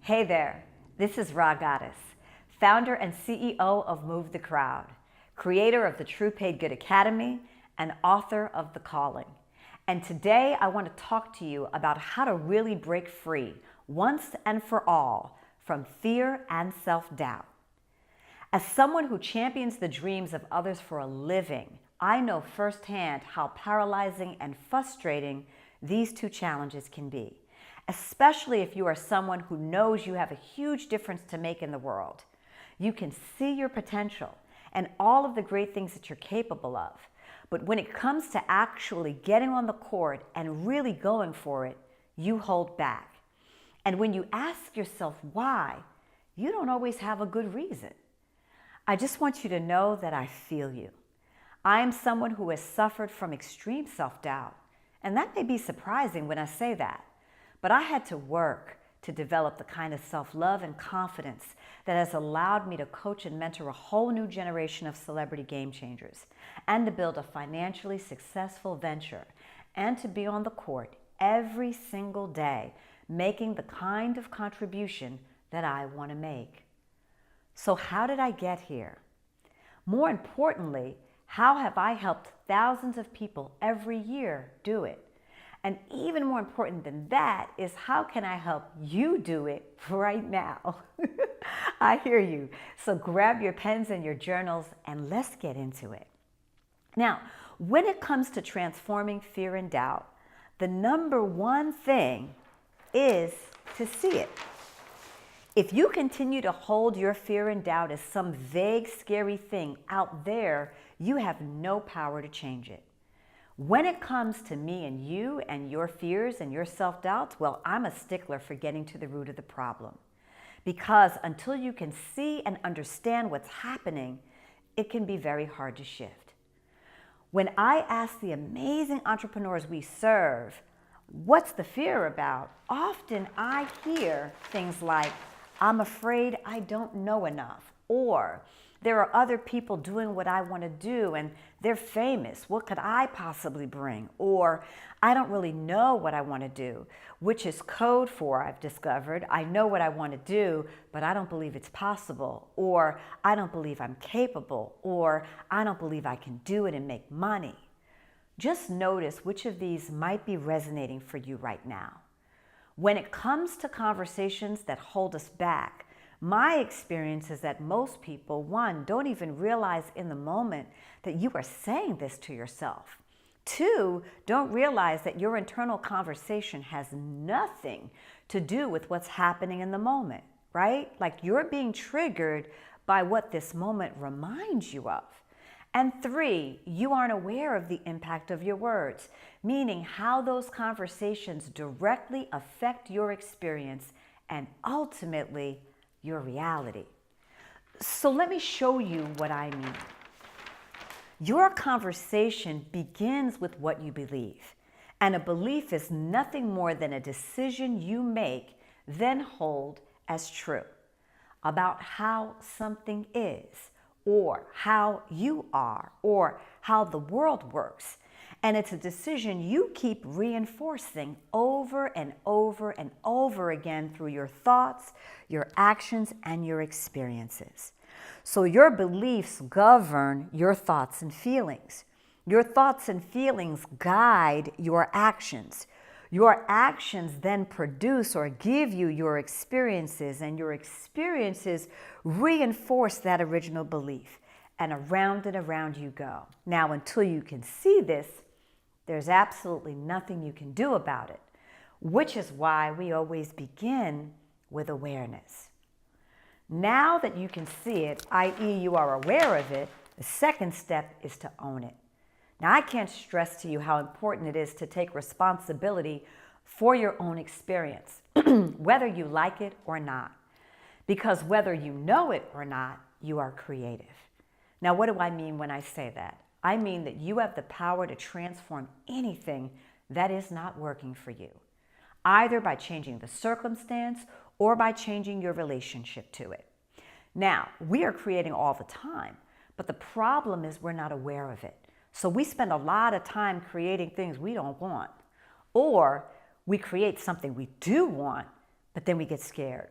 Hey there, this is Ra Goddess, founder and CEO of Move the Crowd, creator of the True Paid Good Academy, and author of The Calling. And today I want to talk to you about how to really break free once and for all from fear and self-doubt. As someone who champions the dreams of others for a living, I know firsthand how paralyzing and frustrating these two challenges can be, especially if you are someone who knows you have a huge difference to make in the world. You can see your potential and all of the great things that you're capable of. But when it comes to actually getting on the court and really going for it, you hold back. And when you ask yourself why, you don't always have a good reason. I just want you to know that I feel you. I am someone who has suffered from extreme self-doubt, and that may be surprising when I say that. But I had to work to develop the kind of self-love and confidence that has allowed me to coach and mentor a whole new generation of celebrity game changers, and to build a financially successful venture, and to be on the court every single day, making the kind of contribution that I want to make. So how did I get here? More importantly, how have I helped thousands of people every year do it? And even more important than that is, how can I help you do it right now? I hear you. So grab your pens and your journals and let's get into it. Now, when it comes to transforming fear and doubt, the number one thing is to see it. If you continue to hold your fear and doubt as some vague, scary thing out there, you have no power to change it. When it comes to me and you and your fears and your self-doubts, well, I'm a stickler for getting to the root of the problem. Because until you can see and understand what's happening, it can be very hard to shift. When I ask the amazing entrepreneurs we serve, what's the fear about? Often I hear things like, I'm afraid I don't know enough, or there are other people doing what I want to do and they're famous. What could I possibly bring? Or I don't really know what I want to do, which is code for, I've discovered, I know what I want to do, but I don't believe it's possible. Or I don't believe I'm capable. Or I don't believe I can do it and make money. Just notice which of these might be resonating for you right now. When it comes to conversations that hold us back, my experience is that most people, one, don't even realize in the moment that you are saying this to yourself. Two, don't realize that your internal conversation has nothing to do with what's happening in the moment, right? Like you're being triggered by what this moment reminds you of. And three, you aren't aware of the impact of your words, meaning how those conversations directly affect your experience and ultimately your reality. So let me show you what I mean. Your conversation begins with what you believe, and a belief is nothing more than a decision you make, then hold as true about how something is, or how you are, or how the world works. And it's a decision you keep reinforcing over and over and over again through your thoughts, your actions, and your experiences. So your beliefs govern your thoughts and feelings. Your thoughts and feelings guide your actions. Your actions then produce or give you your experiences, and your experiences reinforce that original belief. And around you go. Now, until you can see this, there's absolutely nothing you can do about it, which is why we always begin with awareness. Now that you can see it, i.e. you are aware of it, the second step is to own it. Now, I can't stress to you how important it is to take responsibility for your own experience, whether you like it or not. Because whether you know it or not, you are creative. Now, what do I mean when I say that? I mean that you have the power to transform anything that is not working for you, either by changing the circumstance or by changing your relationship to it. Now, we are creating all the time, but the problem is we're not aware of it. So we spend a lot of time creating things we don't want, or, or we create something we do want, but then we get scared.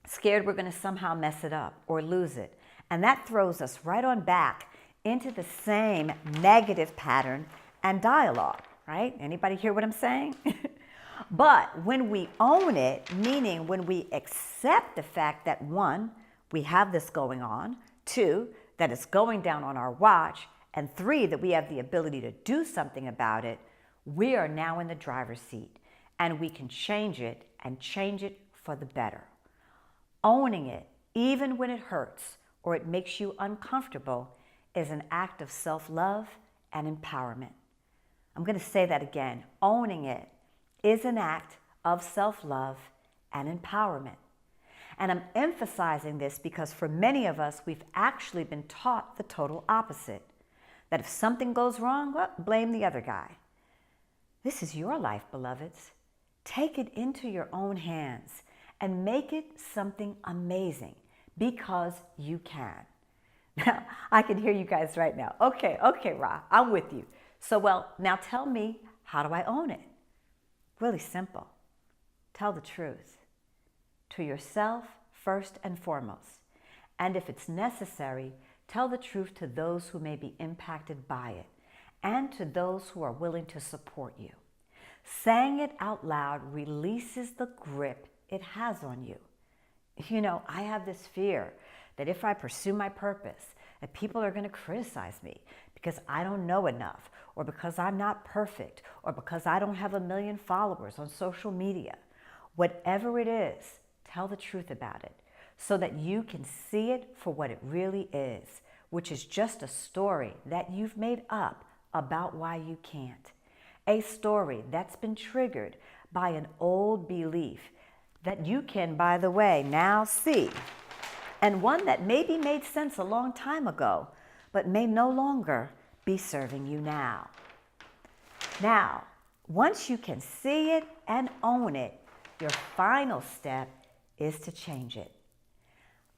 scared we're going to somehow mess it up or lose it. And that throws us right on back into the same negative pattern and dialogue, right? Anybody hear what I'm saying? But when we own it, meaning when we accept the fact that one, we have this going on, two, that it's going down on our watch, and three, that we have the ability to do something about it, we are now in the driver's seat and we can change it and change it for the better. Owning it, even when it hurts or it makes you uncomfortable, is an act of self-love and empowerment. I'm going to say that again. Owning it is an act of self-love and empowerment. And I'm emphasizing this because for many of us, we've actually been taught the total opposite. That if something goes wrong, well, blame the other guy. This is your life, beloveds. Take it into your own hands and make it something amazing because you can. Now, I can hear you guys right now. Okay, Ra, I'm with you. So, well, now tell me, how do I own it? Really simple. Tell the truth. To yourself, first and foremost. And if it's necessary, tell the truth to those who may be impacted by it and to those who are willing to support you. Saying it out loud releases the grip it has on you. You know, I have this fear that if I pursue my purpose, that people are going to criticize me because I don't know enough, or because I'm not perfect, or because I don't have 1 million followers on social media. Whatever it is, tell the truth about it so that you can see it for what it really is, which is just a story that you've made up about why you can't. A story that's been triggered by an old belief that you can, by the way, now see, and one that maybe made sense a long time ago, but may no longer be serving you now. Now, once you can see it and own it, your final step is to change it.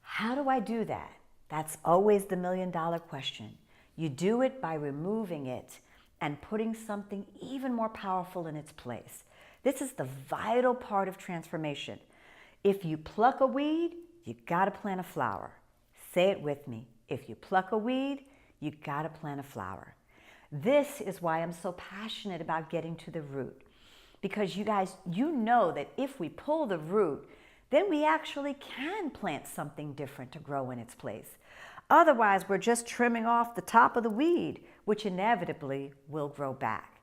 How do I do that? That's always the million-dollar question. You do it by removing it and putting something even more powerful in its place. This is the vital part of transformation. If you pluck a weed, you gotta plant a flower. Say it with me. If you pluck a weed, you gotta plant a flower. This is why I'm so passionate about getting to the root. Because you guys, you know that if we pull the root, then we actually can plant something different to grow in its place. Otherwise, we're just trimming off the top of the weed, which inevitably will grow back.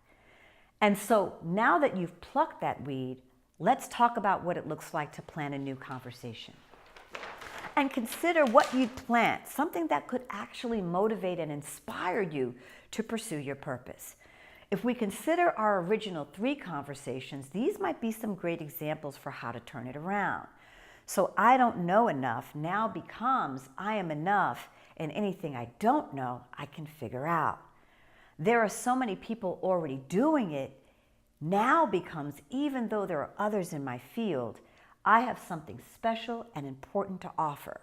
And so now that you've plucked that weed, let's talk about what it looks like to plant a new conversation. And consider what you'd plant, something that could actually motivate and inspire you to pursue your purpose. If we consider our original 3 conversations, these might be some great examples for how to turn it around. So I don't know enough now becomes I am enough, and anything I don't know, I can figure out. There are so many people already doing it, now becomes even though there are others in my field, I have something special and important to offer.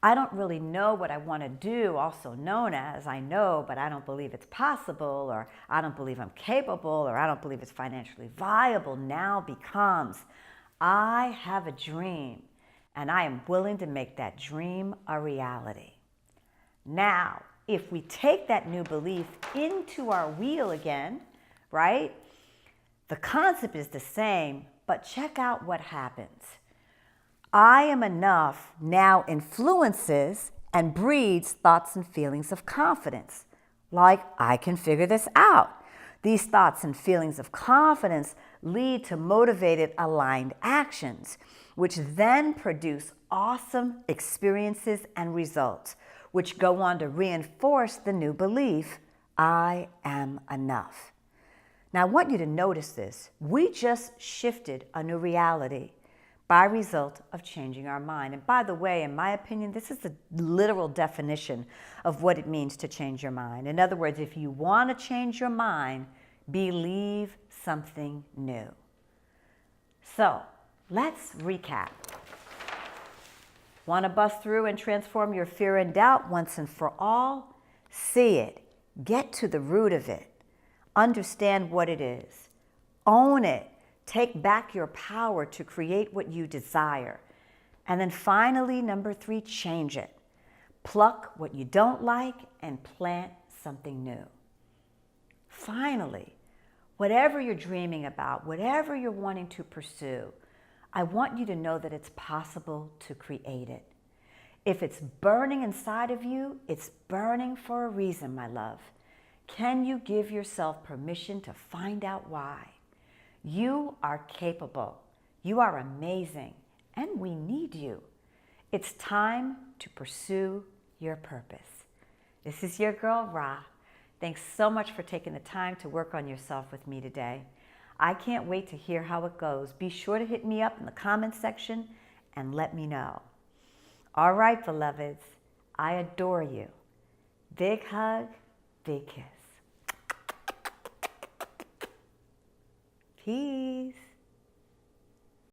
I don't really know what I want to do, also known as I know, but I don't believe it's possible, or I don't believe I'm capable, or I don't believe it's financially viable, now becomes I have a dream, and I am willing to make that dream a reality. Now, if we take that new belief into our wheel again, right? The concept is the same, but check out what happens. I am enough now influences and breeds thoughts and feelings of confidence, like I can figure this out. These thoughts and feelings of confidence lead to motivated, aligned actions, which then produce awesome experiences and results, which go on to reinforce the new belief, I am enough. Now, I want you to notice this. We just shifted a new reality by result of changing our mind. And by the way, in my opinion, this is the literal definition of what it means to change your mind. In other words, if you want to change your mind, believe something new. So, let's recap. Want to bust through and transform your fear and doubt once and for all? See it. Get to the root of it. Understand what it is. Own it. Take back your power to create what you desire. And then finally, number 3, change it. Pluck what you don't like and plant something new. Finally, whatever you're dreaming about, whatever you're wanting to pursue, I want you to know that it's possible to create it. If it's burning inside of you, it's burning for a reason, my love. Can you give yourself permission to find out why? You are capable. You are amazing. And we need you. It's time to pursue your purpose. This is your girl, Ra. Thanks so much for taking the time to work on yourself with me today. I can't wait to hear how it goes. Be sure to hit me up in the comments section and let me know. All right, beloveds, I adore you. Big hug, big kiss. Peace.